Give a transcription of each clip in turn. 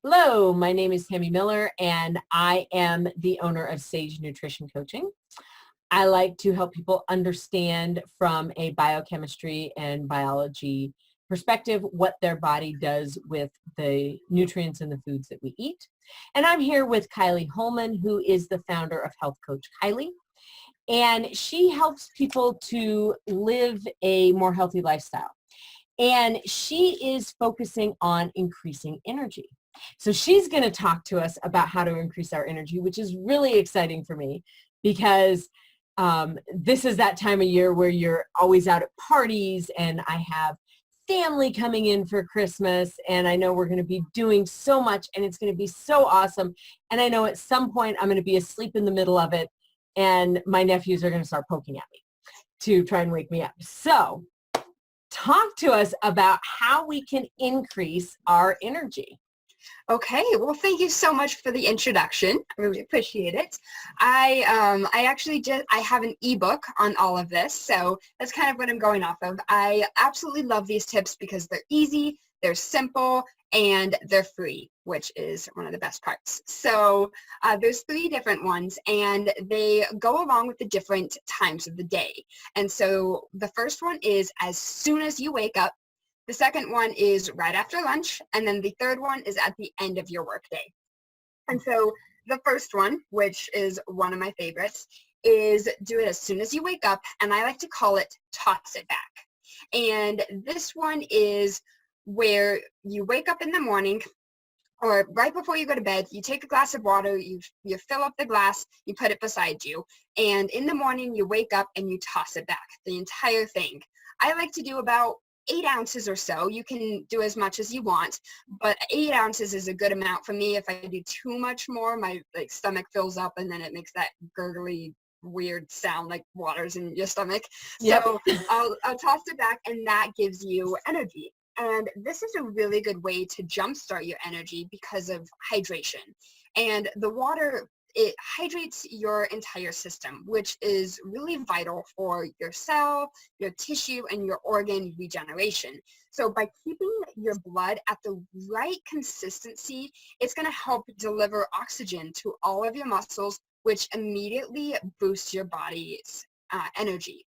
Hello, my name is Tammy Miller, and I am the owner of Sage Nutrition Coaching. I like to help people understand from a biochemistry and biology perspective what their body does with the nutrients in the foods that we eat. And I'm here with Kylie Hollman, who is the founder of Health Coach Kylie. And she helps people to live a more healthy lifestyle. And she is focusing on increasing energy. So she's going to talk to us about how to increase our energy, which is really exciting for me because this is that time of year where you're always out at parties, and I have family coming in for Christmas, and I know we're going to be doing so much, and it's going to be so awesome. And I know at some point I'm going to be asleep in the middle of it, and my nephews are going to start poking at me to try and wake me up. So talk to us about how we can increase our energy. Okay, well, thank you so much for the introduction. I really appreciate it. I actually I have an ebook on all of this, so that's kind of what I'm going off of. I absolutely love these tips because they're easy, they're simple, and they're free, which is one of the best parts. So there's 3 different ones, and they go along with the different times of the day. And so the first one is as soon as you wake up. The second one is right after lunch, and then the third one is at the end of your workday. And so the first one, which is one of my favorites, is do it as soon as you wake up, and I like to call it toss it back. And this one is where you wake up in the morning, or right before you go to bed, you take a glass of water, you fill up the glass, you put it beside you, and in the morning you wake up and you toss it back, the entire thing. I like to do about 8 ounces or so. You can do as much as you want, but 8 ounces is a good amount for me. If I do too much more, my stomach fills up, and then it makes that gurgly weird sound like water's in your stomach. Yep. So I'll toss it back, and that gives you energy. And this is a really good way to jumpstart your energy because of hydration. And the water, it hydrates your entire system, which is really vital for your cell, your tissue, and your organ regeneration. So by keeping your blood at the right consistency, it's going to help deliver oxygen to all of your muscles, which immediately boosts your body's energy.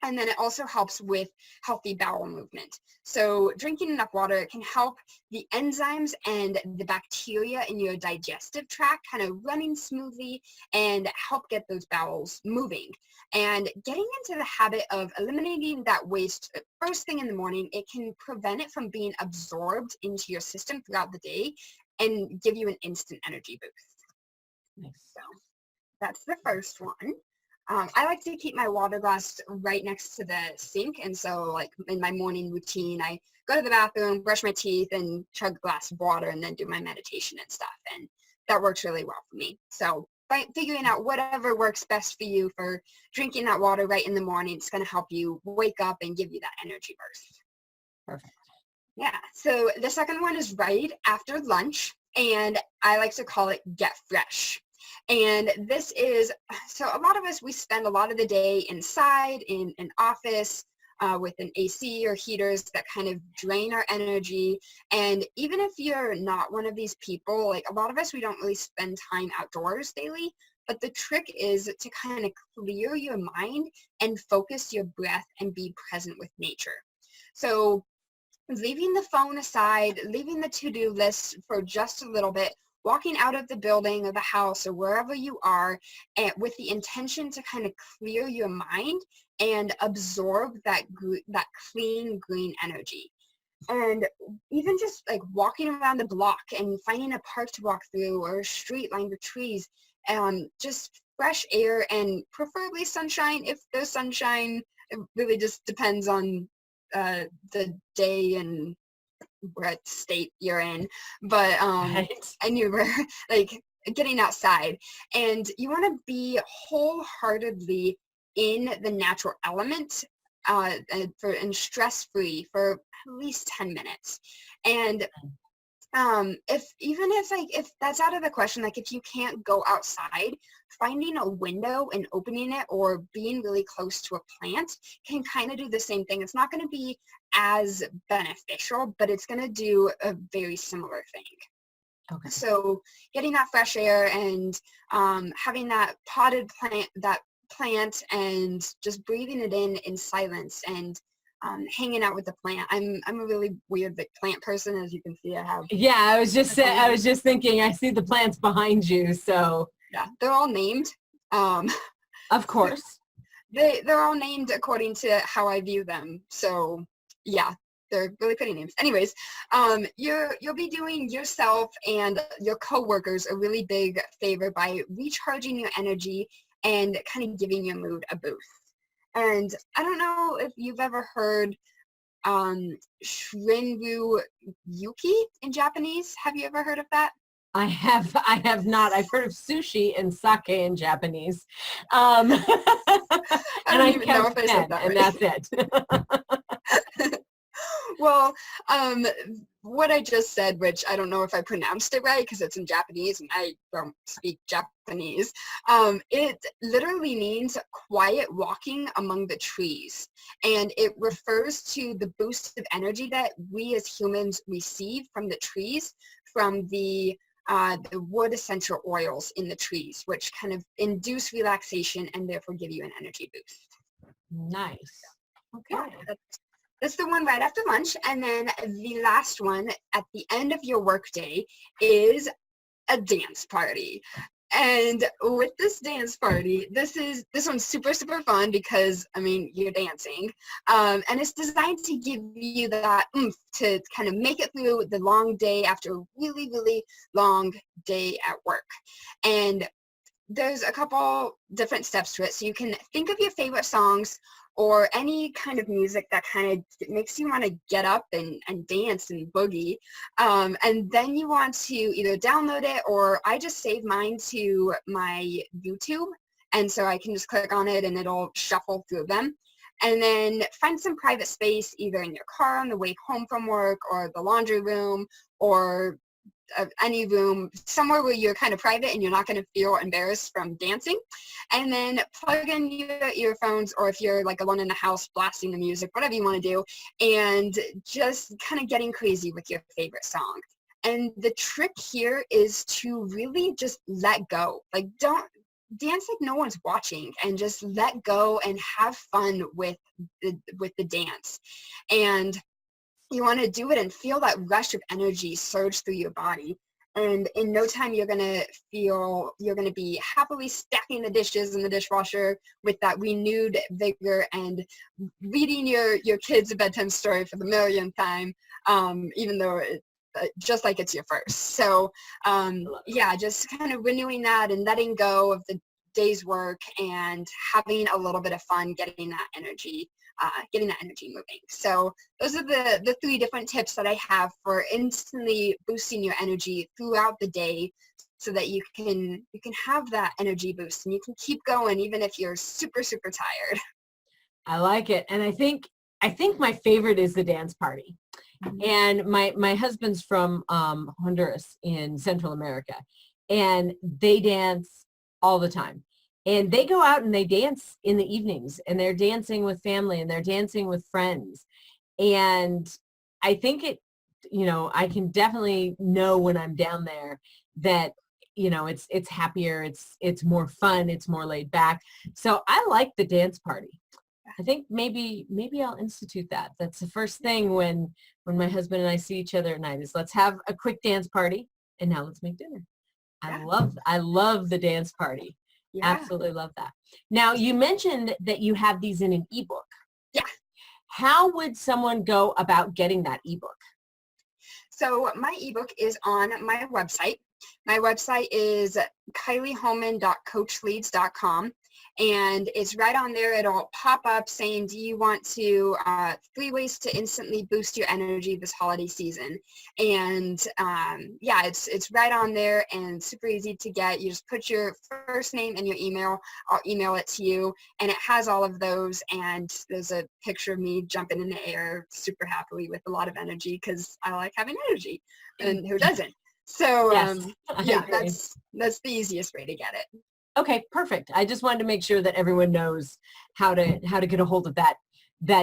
And then it also helps with healthy bowel movement. So drinking enough water can help the enzymes and the bacteria in your digestive tract kind of running smoothly and help get those bowels moving. And getting into the habit of eliminating that waste first thing in the morning, it can prevent it from being absorbed into your system throughout the day and give you an instant energy boost. Nice. So that's the first one. I like to keep my water glass right next to the sink, and so like in my morning routine, I go to the bathroom, brush my teeth, and chug a glass of water, and then do my meditation and stuff, and that works really well for me. So by figuring out whatever works best for you for drinking that water right in the morning, it's going to help you wake up and give you that energy burst. Perfect. Yeah, so the second one is right after lunch, and I like to call it get fresh. And this is, so a lot of us, we spend a lot of the day inside in an office with an AC or heaters that kind of drain our energy. And even if you're not one of these people, like a lot of us, we don't really spend time outdoors daily. But the trick is to kind of clear your mind and focus your breath and be present with nature. So leaving the phone aside, leaving the to-do list for just a little bit, walking out of the building or the house or wherever you are, and with the intention to kind of clear your mind and absorb that clean green energy. And even just like walking around the block and finding a park to walk through or a street lined with trees, just fresh air and preferably sunshine. If there's sunshine, it really just depends on the day and what state you're in, but Right. and you were like getting outside, and you want to be wholeheartedly in the natural element and stress-free for at least 10 minutes. And if that's out of the question, like if you can't go outside, finding a window and opening it or being really close to a plant can kind of do the same thing. It's not going to be as beneficial, but it's going to do a very similar thing. Okay. So getting that fresh air and having that potted plant and just breathing it in silence and hanging out with the plant. I'm a really weird like plant person, as you can see. Yeah, I was just thinking, I see the plants behind you, so. Yeah, they're all named. Um, Of course. they're all named according to how I view them. So yeah, they're really pretty names. Anyways, you'll be doing yourself and your coworkers a really big favor by recharging your energy and kind of giving your mood a boost. And I don't know if you've ever heard Shrinru Yuki in Japanese. Have you ever heard of that? I have not. I've heard of sushi and sake in Japanese. And I don't I even know count if I said 10, that and right. that's it. Well, what I just said, which I don't know if I pronounced it right because it's in Japanese and I don't speak Japanese, it literally means quiet walking among the trees. And it refers to the boost of energy that we as humans receive from the trees, from the wood essential oils in the trees, which kind of induce relaxation and therefore give you an energy boost. Nice. Yeah, Okay. that's the one right after lunch. And then the last one at the end of your workday is a dance party. And with this dance party, this one's super, super fun because, I mean, you're dancing. And it's designed to give you that oomph to kind of make it through the long day after a really, really long day at work. And there's a couple different steps to it. So you can think of your favorite songs or any kind of music that kind of makes you want to get up and dance and boogie. And then you want to either download it, or I just save mine to my YouTube. And so I can just click on it and it'll shuffle through them. And then find some private space, either in your car on the way home from work, or the laundry room, or any room, somewhere where you're kind of private and you're not going to feel embarrassed from dancing. And then plug in your earphones, or if you're like alone in the house, blasting the music, whatever you want to do, and just kind of getting crazy with your favorite song. And the trick here is to really just let go. Like, don't dance like no one's watching, and just let go and have fun with the dance. And you want to do it and feel that rush of energy surge through your body. And in no time, you're going to be happily stacking the dishes in the dishwasher with that renewed vigor, and reading your kids a bedtime story for the millionth time, even though just like it's your first. So yeah, just kind of renewing that and letting go of the day's work and having a little bit of fun getting that energy moving. So those are the three different tips that I have for instantly boosting your energy throughout the day, so that you can have that energy boost and you can keep going even if you're super, super tired. I like it. And I think my favorite is the dance party. And my husband's from Honduras in Central America, and they dance all the time. And they go out and they dance in the evenings, and they're dancing with family and they're dancing with friends. And I think I can definitely know when I'm down there that, it's happier, it's more fun, it's more laid back. So I like the dance party. I think maybe I'll institute that. That's the first thing when my husband and I see each other at night, is let's have a quick dance party, and now let's make dinner. Yeah. I love the dance party. Yeah. Absolutely love that. Now, you mentioned that you have these in an ebook. Yeah. How would someone go about getting that ebook? So my ebook is on my website. My website is kyliehollman.coachleads.com. And it's right on there. It'll pop up saying, do you want to 3 ways to instantly boost your energy this holiday season? And yeah, it's right on there and super easy to get. You just put your first name and your email. I'll email it to you, and it has all of those. And there's a picture of me jumping in the air super happily with a lot of energy, because I like having energy, and who doesn't? So Yes, yeah, that's the easiest way to get it. Okay, perfect. I just wanted to make sure that everyone knows how to get a hold of that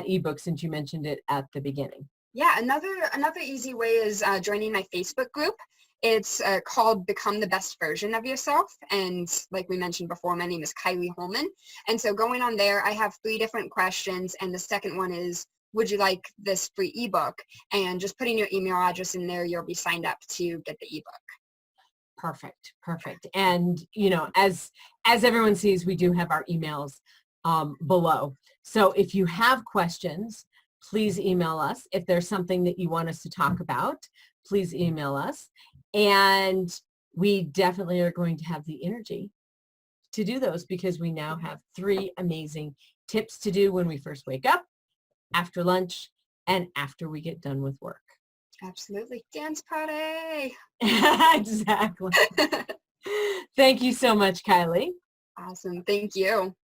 ebook, since you mentioned it at the beginning. Yeah, another easy way is joining my Facebook group. It's called Become the Best Version of Yourself. And like we mentioned before, my name is Kylie Hollman. And so going on there, I have 3 different questions. And the second one is, would you like this free ebook? And just putting your email address in there, you'll be signed up to get the ebook. Perfect. Perfect. And, you know, as everyone sees, we do have our emails below. So if you have questions, please email us. If there's something that you want us to talk about, please email us. And we definitely are going to have the energy to do those, because we now have 3 amazing tips to do when we first wake up, after lunch, and after we get done with work. Absolutely. Dance party. Exactly. Thank you so much, Kylie. Awesome. Thank you.